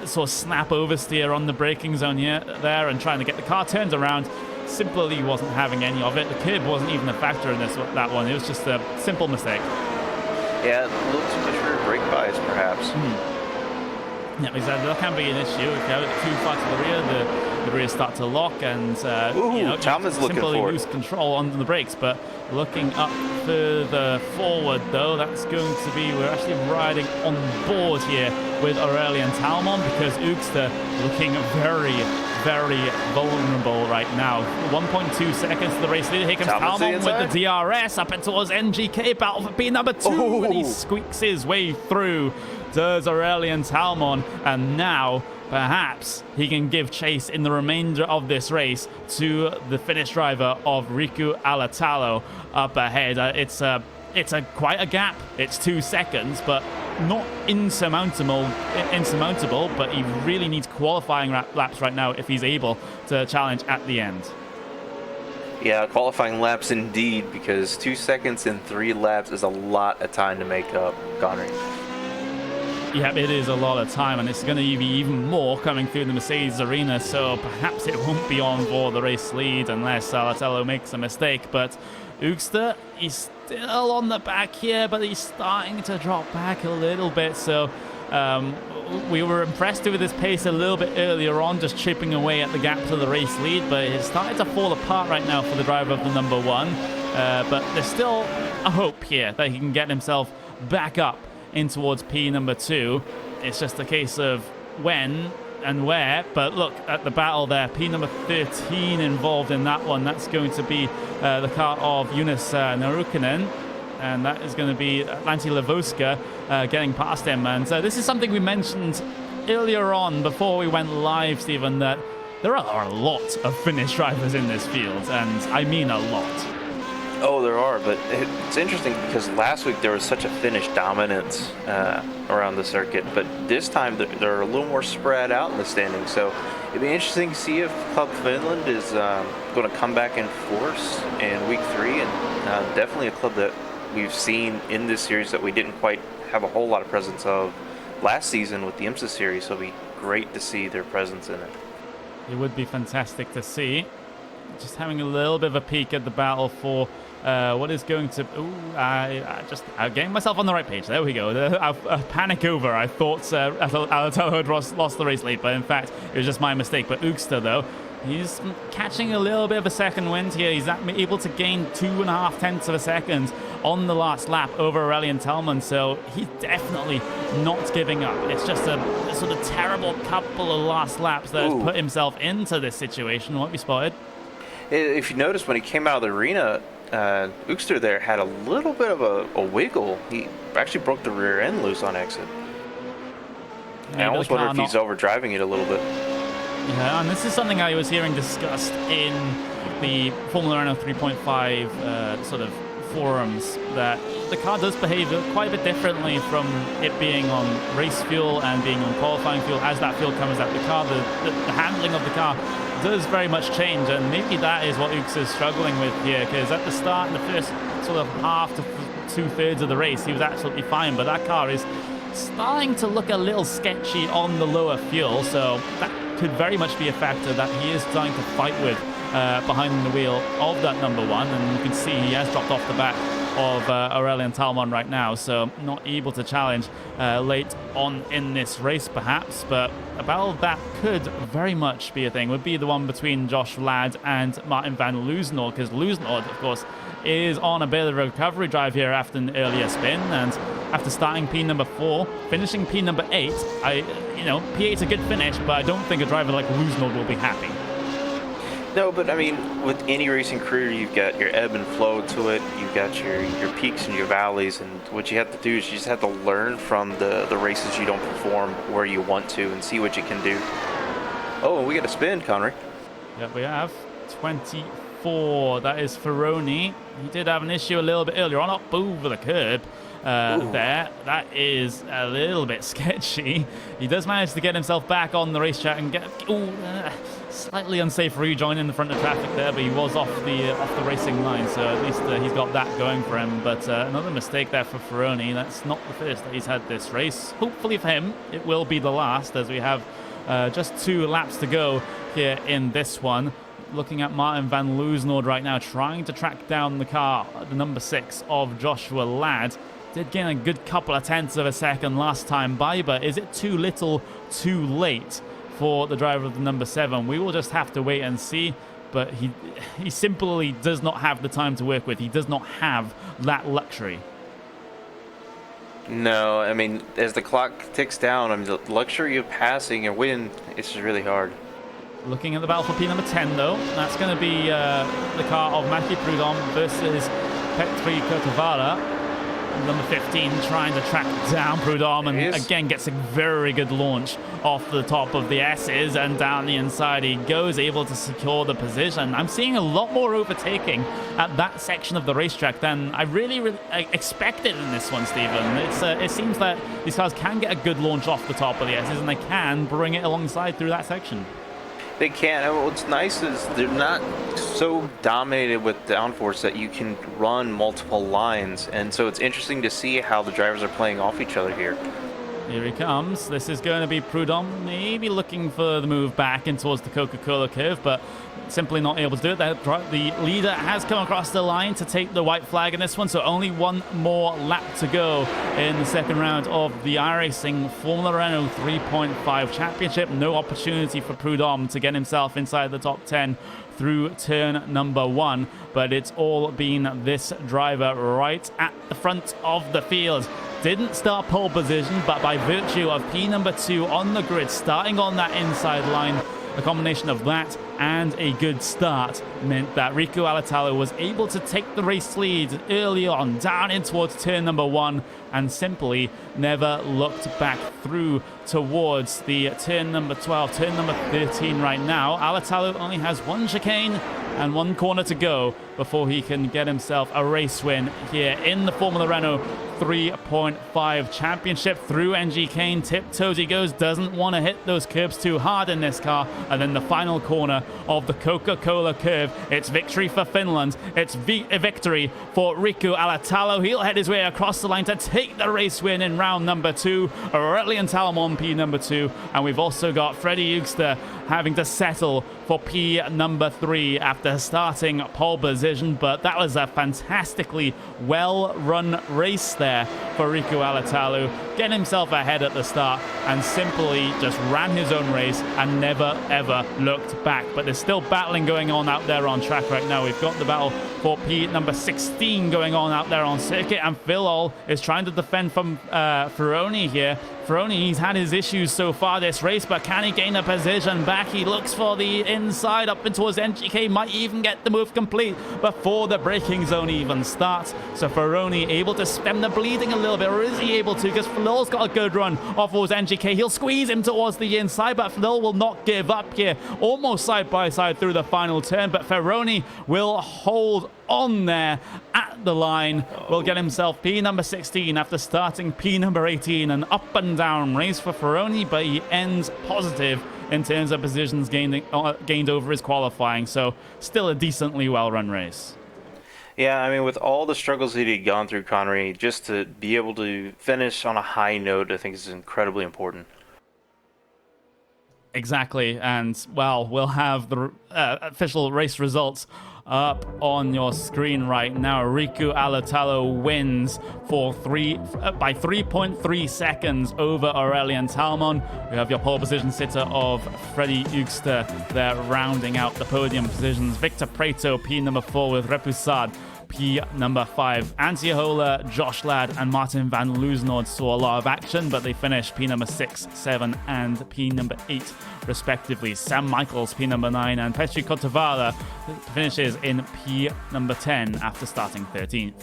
Speaker 4: sort of snap oversteer on the braking zone there, and trying to get the car turned around. Simply wasn't having any of it. The curb wasn't even a factor in that one. It was just a simple mistake.
Speaker 5: Yeah, a little too much for brake bias, perhaps.
Speaker 4: Yeah, exactly. That can be an issue. If you have it too far to the rear, the rear start to lock, and
Speaker 5: Talmon's looking
Speaker 4: simply
Speaker 5: for
Speaker 4: lose control on the brakes. But looking up further forward, though, that's going to be, we're actually riding on board here with Aurelian Talmon, because Ugster looking very, very vulnerable right now. 1.2 seconds to the race leader. Here comes Talmon with the DRS up and towards NGK, battle for P number 2, and he squeaks his way through. Does Aurelian Talmon, and now perhaps he can give chase in the remainder of this race to the Finnish driver of Riku Alatalo up ahead. It's quite a gap. It's 2 seconds, but not insurmountable, but he really needs qualifying laps right now if he's able to challenge at the end.
Speaker 5: Yeah, qualifying laps indeed, because 2 seconds in 3 laps is a lot of time to make up, Connery.
Speaker 4: Yeah, it is a lot of time, and it's going to be even more coming through the Mercedes arena, so perhaps it won't be on for the race lead unless Alatalo makes a mistake. But Ugster, he's still on the back here, but he's starting to drop back a little bit, so we were impressed with his pace a little bit earlier on, just chipping away at the gap to the race lead, but it's starting to fall apart right now for the driver of the number 1. But there's still a hope here that he can get himself back up in towards P number 2. It's just a case of when and where. But look at the battle there. P number 13 involved in that one. That's going to be the car of Jonas Nurburgring, and that is going to be Lanti Lavoska getting past him. And this is something we mentioned earlier on, before we went live, Stephen, that there are a lot of Finnish drivers in this field, and I mean a lot.
Speaker 5: Oh, there are, but it's interesting because last week there was such a Finnish dominance around the circuit, but this time they're a little more spread out in the standings. So it'd be interesting to see if Club Finland is going to come back in force in week 3, and definitely a club that we've seen in this series that we didn't quite have a whole lot of presence of last season with the IMSA series. So it'll be great to see their presence in it.
Speaker 4: It would be fantastic to see. Just having a little bit of a peek at the battle for what is going to... I'm getting myself on the right page. There we go. A panic over. I thought Alatello had lost the race late, but in fact, it was just my mistake. But Ugsta, though, he's catching a little bit of a second wind here. He's able to gain 2.5 tenths of a second on the last lap over Aurelian Tellman, so he's definitely not giving up. It's just a sort of terrible couple of last laps that has put himself into this situation. What we spotted?
Speaker 5: If you notice, when he came out of the arena, Ugster there had a little bit of a wiggle. He actually broke the rear end loose on exit. I almost wonder if he's overdriving it a little bit.
Speaker 4: Yeah, and this is something I was hearing discussed in the Formula Renault 3.5 sort of forums, that the car does behave quite a bit differently from it being on race fuel and being on qualifying fuel. As that fuel comes out, the car, the handling of the car does very much change, and maybe that is what Ux is struggling with here, because at the start, in the first sort of half to 2/3 of the race, he was absolutely fine, but that car is starting to look a little sketchy on the lower fuel, so that could very much be a factor that he is trying to fight with behind the wheel of that number 1, and you can see he has dropped off the back of Aurelian Talmon right now, so not able to challenge late on in this race perhaps, but a battle that could very much be a thing would be the one between Josh Ladd and Martin van Loosenord, because Loosenord, of course, is on a bit of a recovery drive here after an earlier spin, and after starting P number 4, finishing P number 8, P8's a good finish, but I don't think a driver like Loosenord will be happy.
Speaker 5: No, but I mean, with any racing career, you've got your ebb and flow to it. You've got your peaks and your valleys, and what you have to do is you just have to learn from the races you don't perform where you want to and see what you can do. Oh, and we got a spin, Connery.
Speaker 4: Yep, we have 24. That is Ferroni. He did have an issue a little bit earlier on, up over the curb. There, that is a little bit sketchy. He does manage to get himself back on the racetrack and get slightly unsafe rejoin in the front of traffic there, but he was off the racing line, so at least he's got that going for him. But another mistake there for Ferroni. That's not the first that he's had this race. Hopefully for him, it will be the last, as we have just 2 laps to go here in this one. Looking at Martin van Loosenord right now, trying to track down the car, the number 6 of Joshua Ladd. Did gain a good couple of tenths of a second last time by, but is it too little, too late for the driver of the number 7? We will just have to wait and see, but he simply does not have the time to work with. He does not have that luxury.
Speaker 5: No, I mean, as the clock ticks down, I mean, the luxury of passing and win, it's just really hard.
Speaker 4: Looking at the battle for P number 10, though, that's going to be the car of Mathieu Prudhomme versus Petri Kotovala. Number 15 trying to track down Prudhomme, and again gets a very good launch off the top of the S's, and down the inside he goes, able to secure the position. I'm seeing a lot more overtaking at that section of the racetrack than I really expected in this one, Stephen. It seems that these cars can get a good launch off the top of the S's, and they can bring it alongside through that section.
Speaker 5: They can. And what's nice is they're not so dominated with downforce that you can run multiple lines, and so it's interesting to see how the drivers are playing off each other here.
Speaker 4: Here he comes. This is going to be Prudhomme, maybe looking for the move back in towards the Coca-Cola curve, but simply not able to do it. The leader has come across the line to take the white flag in this one, so only one more lap to go in the second round of the iRacing Formula Renault 3.5 Championship. No opportunity for Prudhomme to get himself inside the top 10 through turn number 1, but it's all been this driver right at the front of the field. Didn't start pole position, but by virtue of P number 2 on the grid, starting on that inside line, The combination of that and a good start meant that Riku Alatalo was able to take the race lead early on, down in towards turn number 1, and simply never looked back through towards the turn number 12, turn number 13 right now. Alatalo only has one chicane and one corner to go before he can get himself a race win here in the Formula Renault 3.5 Championship. Through NG Kane, tiptoes he goes, doesn't want to hit those curbs too hard in this car, and then the final corner of the Coca-Cola curve. It's victory for Finland. It's a victory for Riku Alatalo. He'll head his way across the line to take the race win in round number 2. Aurelian Talamon P number 2, and we've also got Freddie Eugster having to settle for P number 3 after starting pole position, but that was a fantastically well-run race there for Riku Alatalo, getting himself ahead at the start and simply just ran his own race and never ever looked back. But there's still battling going on out there on track right now. We've got the battle for P number 16 going on out there on circuit, and Phil All is trying to defend from Ferroni here. Ferroni, he's had his issues so far this race, but can he gain a position back? He looks for the inside up and towards NGK, might even get the move complete before the braking zone even starts. So Ferroni able to stem the bleeding a little bit, or is he able to? Because Flor's got a good run off towards NGK. He'll squeeze him towards the inside, but Flor will not give up here. Almost side by side through the final turn, but Ferroni will hold on there at the line. Will get himself P number 16 after starting P number 18. An up and down race for Ferroni, but he ends positive in terms of positions gained over his qualifying. So still a decently well-run race.
Speaker 5: Yeah, I mean, with all the struggles that he'd gone through, Connery, just to be able to finish on a high note, I think is incredibly important.
Speaker 4: Exactly, and well, we'll have the official race results up on your screen right now. Riku Alatalo wins by 3.3 seconds over Aurelian Talmon. We have your pole position sitter of Freddie Eugster there rounding out the podium positions. Victor Preto, P number 4 with Repusad, P number 5. Antiola, Josh Ladd, and Martin van Loosenord saw a lot of action, but they finished P number 6, 7, and P number 8, respectively. Sam Michaels, P number 9, and Petri Kotavala finishes in P number 10 after starting 13th.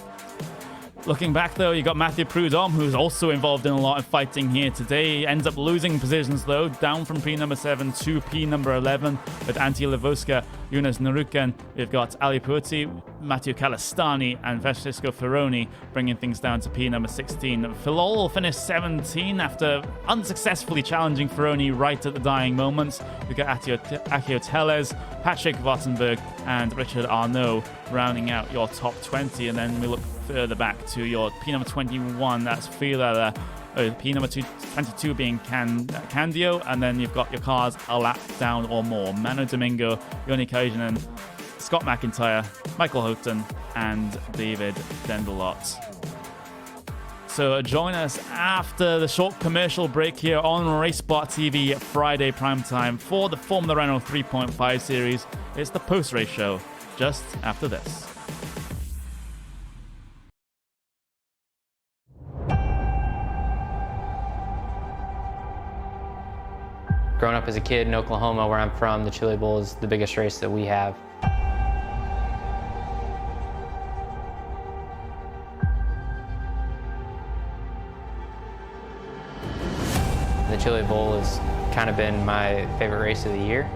Speaker 4: Looking back, though, you got Matthew Prudhomme, who's also involved in a lot of fighting here today. He ends up losing positions, though, down from P number 7 to P number 11 with Antti Levoska, Jonas Naruken. We've got Ali Putti, Matteo Calastani, and Francesco Ferroni bringing things down to P number 16. Filol finished 17 after unsuccessfully challenging Ferroni right at the dying moments. We've got Akio Teles, Patrick Wattenberg, and Richard Arnaud rounding out your top 20, and then we look further back to your P number 21, that's Fila, P number 22 being Candio, and then you've got your cars a lap down or more. Manu Domingo, Joni Kajanen, Scott McIntyre, Michael Houghton, and David Dendelot. So join us after the short commercial break here on RaceSpot TV Friday primetime for the Formula Renault 3.5 series. It's the post-race show just after this.
Speaker 6: Growing up as a kid in Oklahoma, where I'm from, the Chili Bowl is the biggest race that we have. The Chili Bowl has kind of been my favorite race of the year.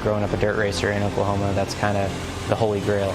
Speaker 6: Growing up a dirt racer in Oklahoma, that's kind of the holy grail.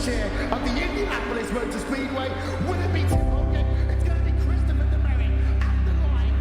Speaker 2: chair of the Indianapolis Motor Speedway. Will it be Tim Hogan? It's going to be Christopher DeMeritt at the line.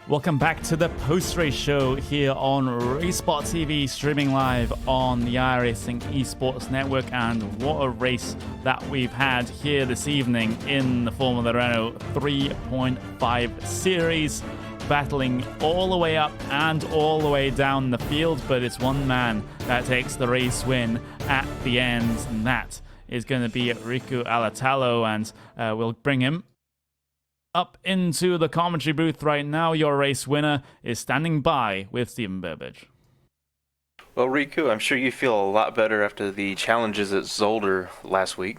Speaker 4: Welcome back to the post-race show here on RaceSpot TV, streaming live on the iRacing Esports Network. And what a race that we've had here this evening in the Formula Renault 3.5 Series, battling all the way up and all the way down the field. But it's one man that takes the race win at the end, and that is going to be Riku Alatalo, and we'll bring him up into the commentary booth right now. Your race winner is standing by with Stephen Burbage.
Speaker 5: Well, Riku, I'm sure you feel a lot better after the challenges at Zolder last week.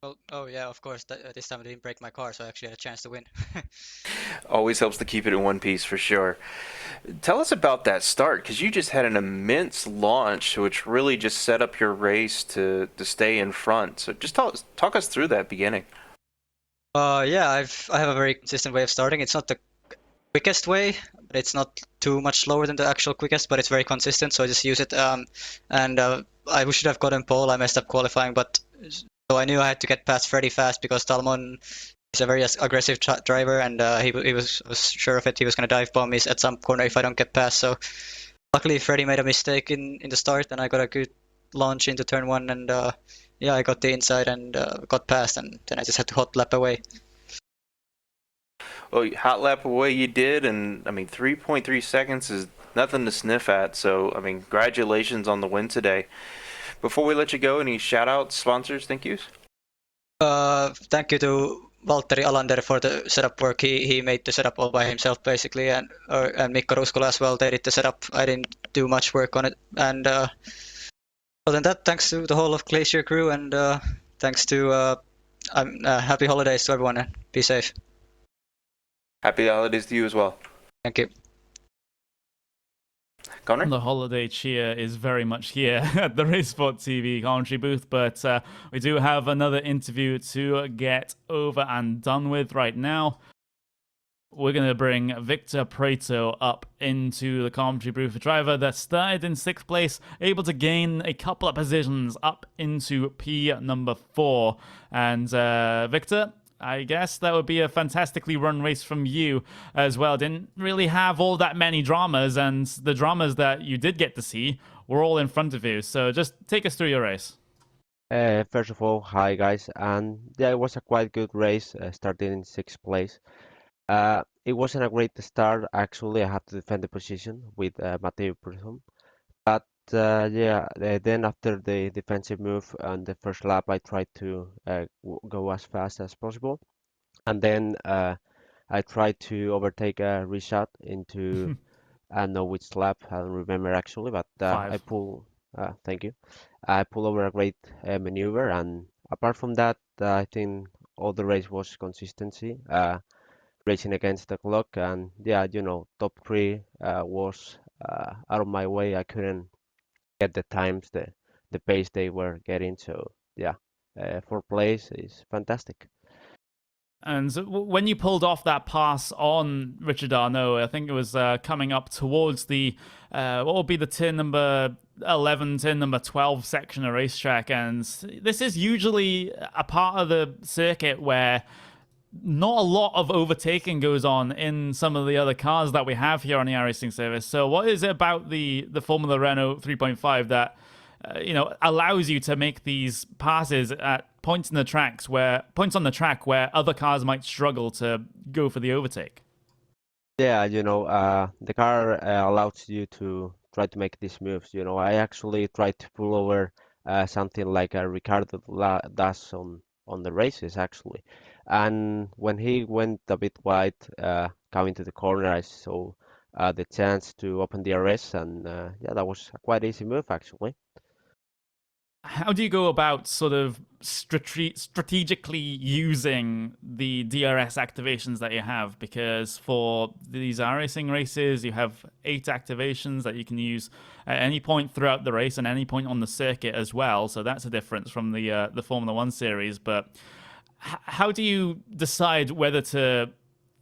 Speaker 7: Well, oh yeah, of course. This time I didn't break my car, so I actually had a chance to win.
Speaker 5: Always helps to keep it in one piece for sure. Tell us about that start, because you just had an immense launch, which really just set up your race to stay in front. So just talk us through that beginning.
Speaker 7: Yeah, I have a very consistent way of starting. It's not the quickest way, but it's not too much slower than the actual quickest, but it's very consistent, so I just use it. I should have gotten pole. I messed up qualifying, but so I knew I had to get past Freddy fast because Talmon is a very aggressive driver, and he was sure of it. He was going to dive bomb me at some corner if I don't get past. So luckily Freddy made a mistake in the start, and I got a good launch into turn one, and yeah, I got the inside and got past, and then I just had to hot lap away.
Speaker 5: Well, hot lap away you did, and I mean 3.3 seconds is nothing to sniff at. So I mean, congratulations on the win today. Before we let you go, any shout outs, sponsors, thank yous?
Speaker 7: Thank you to Valtteri Alander for the setup work. He made the setup all by himself basically, and Mikko Ruskola as well. They did the setup. I didn't do much work on it, and other than that, thanks to the whole of Glacier crew, and thanks to happy holidays to everyone, and be safe.
Speaker 5: Happy holidays to you as well.
Speaker 7: Thank you.
Speaker 5: Connor?
Speaker 4: The holiday cheer is very much here at the RaceSpot TV commentary booth, but we do have another interview to get over and done with right now. We're going to bring Victor Prato up into the commentary booth, a driver that started in 6th place, able to gain a couple of positions up into P number 4. And Victor, I guess that would be a fantastically run race from you as well. Didn't really have all that many dramas, and the dramas that you did get to see were all in front of you. So just take us through your race.
Speaker 8: First of all, hi guys, and yeah, it was a quite good race, starting in 6th place. It wasn't a great start, actually. I had to defend the position with Matteo Prism. But then after the defensive move on the first lap, I tried to go as fast as possible. And then I tried to overtake a reshot into, I don't know which lap, I don't remember actually, but I pull, thank you. I pull over a great maneuver, and apart from that, I think all the race was consistency. Racing against the clock, and yeah, top 3 was out of my way. I couldn't get the times, the pace they were getting, so yeah, 4th place is fantastic.
Speaker 4: And when you pulled off that pass on Richard Arnault, I think it was coming up towards the, what would be the turn number 11, turn number 12 section of racetrack. And this is usually a part of the circuit where not a lot of overtaking goes on in some of the other cars that we have here on the iRacing service. So what is it about the Formula Renault 3.5 that allows you to make these passes at points on the track where other cars might struggle to go for the overtake?
Speaker 8: Yeah, the car allows you to try to make these moves. I actually tried to pull over something like Ricardo does on the races actually, and when he went a bit wide coming to the corner, I saw the chance to open the DRS, and yeah, that was a quite easy move actually.
Speaker 4: How do you go about sort of strategically using the DRS activations that you have? Because for these iRacing races, you have 8 activations that you can use at any point throughout the race and any point on the circuit as well. So that's a difference from the Formula One series. But how do you decide whether to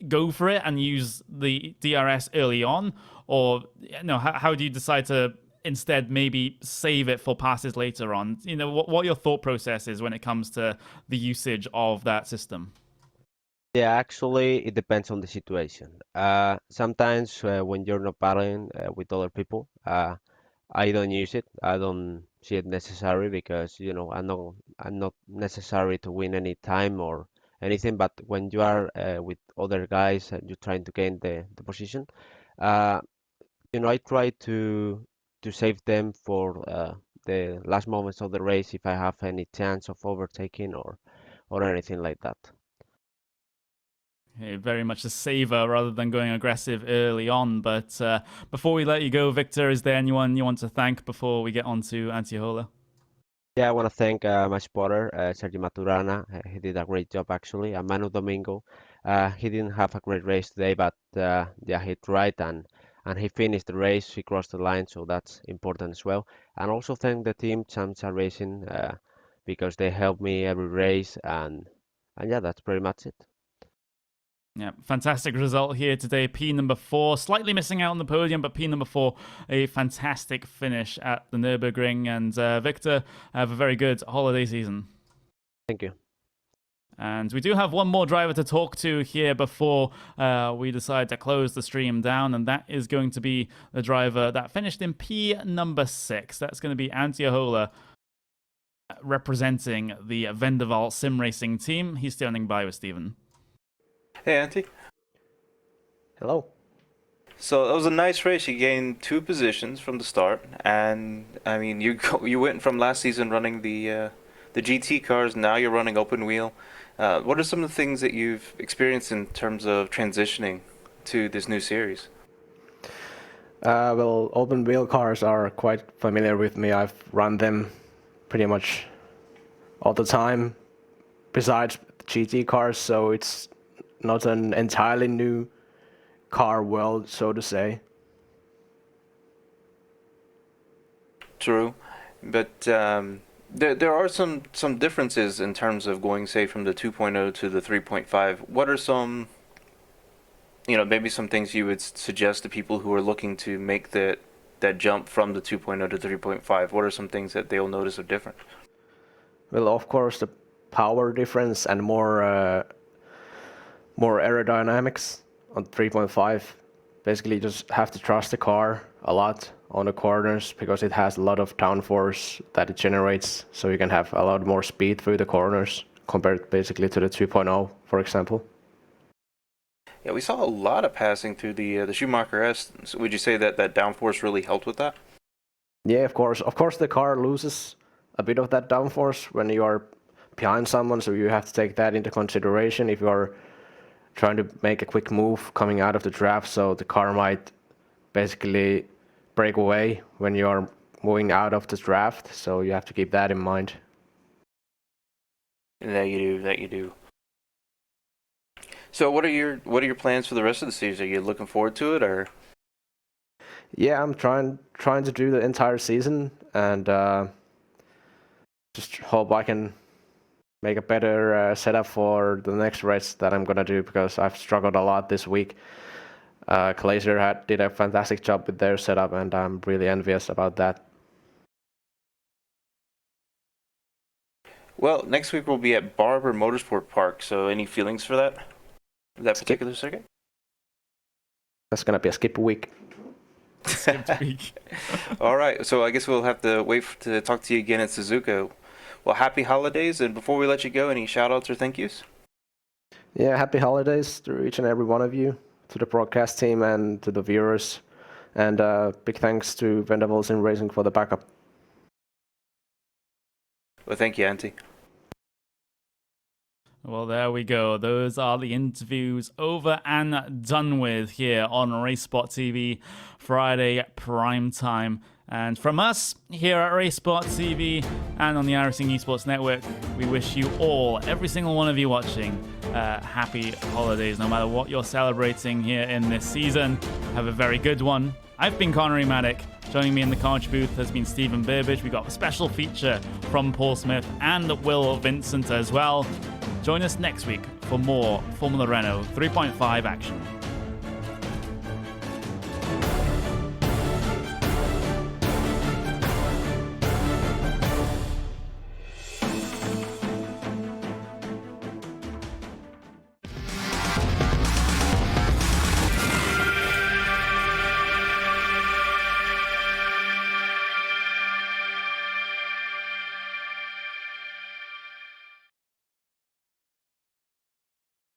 Speaker 4: go for it and use the DRS early on, or how do you decide to instead maybe save it for passes later on? What your thought process is when it comes to the usage of that system?
Speaker 8: Yeah, actually, it depends on the situation. Sometimes when you're not battling with other people, I don't use it. I don't see it necessary because I'm not necessary to win any time or anything. But when you are with other guys and you're trying to gain the position, uh, I try to save them for the last moments of the race if I have any chance of overtaking or anything like that.
Speaker 4: Very much a saver rather than going aggressive early on. But before we let you go, Victor, is there anyone you want to thank before we get on to Antiola?
Speaker 8: Yeah, I want to thank my spotter, Sergio Maturana. He did a great job actually. And Manu Domingo, he didn't have a great race today, but yeah, he tried and he finished the race. He crossed the line, so that's important as well. And also thank the team, Chamsa Racing, because they helped me every race. And yeah, that's pretty much it.
Speaker 4: Yeah, fantastic result here today. P number 4, slightly missing out on the podium, but P number 4, a fantastic finish at the Nurburgring. And Victor, have a very good holiday season.
Speaker 8: Thank you.
Speaker 4: And we do have one more driver to talk to here before we decide to close the stream down, and that is going to be the driver that finished in P number 6. That's going to be Antiola, representing the Vendaval Sim Racing team. He's standing by with Steven.
Speaker 5: Hey, Auntie.
Speaker 9: Hello.
Speaker 5: So it was a nice race. You gained 2 positions from the start, and I mean, you went from last season running the GT cars. Now you're running open wheel. What are some of the things that you've experienced in terms of transitioning to this new series?
Speaker 9: Well, open wheel cars are quite familiar with me. I've run them pretty much all the time, besides GT cars, so it's not an entirely new car world, so to say.
Speaker 5: True, but there are some differences in terms of going, say, from the 2.0 to the 3.5. What are some, maybe some things you would suggest to people who are looking to make that jump from the 2.0 to 3.5? What are some things that they'll notice are different?
Speaker 9: Well, of course, the power difference and more aerodynamics on 3.5. Basically, you just have to trust the car a lot on the corners because it has a lot of downforce that it generates, so you can have a lot more speed through the corners compared basically to the 2.0, for example.
Speaker 5: Yeah, we saw a lot of passing through the Schumacher S. So would you say that downforce really helped with that?
Speaker 9: Yeah, of course. Of course, the car loses a bit of that downforce when you are behind someone, so you have to take that into consideration if you are trying to make a quick move coming out of the draft, so the car might basically break away when you are moving out of the draft, so you have to keep that in mind.
Speaker 5: That you do. So what are your plans for the rest of the series? Are you looking forward to it, or?
Speaker 9: Yeah, I'm trying to do the entire season and just hope I can make a better setup for the next race that I'm gonna do, because I've struggled a lot this week. Glacier did a fantastic job with their setup, and I'm really envious about that.
Speaker 5: Well, next week we'll be at Barber Motorsport Park, so any feelings for that? That particular circuit?
Speaker 9: That's gonna be a skip week.
Speaker 4: Skipped week.
Speaker 5: All right, so I guess we'll have to wait to talk to you again at Suzuka. Well, happy holidays, and before we let you go, any shout-outs or thank yous?
Speaker 9: Yeah, happy holidays to each and every one of you, to the broadcast team and to the viewers, and big thanks to Vendables in Racing for the backup.
Speaker 5: Well, thank you, Antti.
Speaker 4: Well, there we go. Those are the interviews over and done with here on RaceSpot TV, Friday prime time. And from us here at RaceSpot TV and on the iRacing Esports Network, we wish you all, every single one of you watching, happy holidays, no matter what you're celebrating here in this season. Have a very good one. I've been Connery Maddock. Joining me in the commentary booth has been Stephen Burbage. We got a special feature from Paul Smith and Will Vincent as well. Join us next week for more Formula Renault 3.5 action.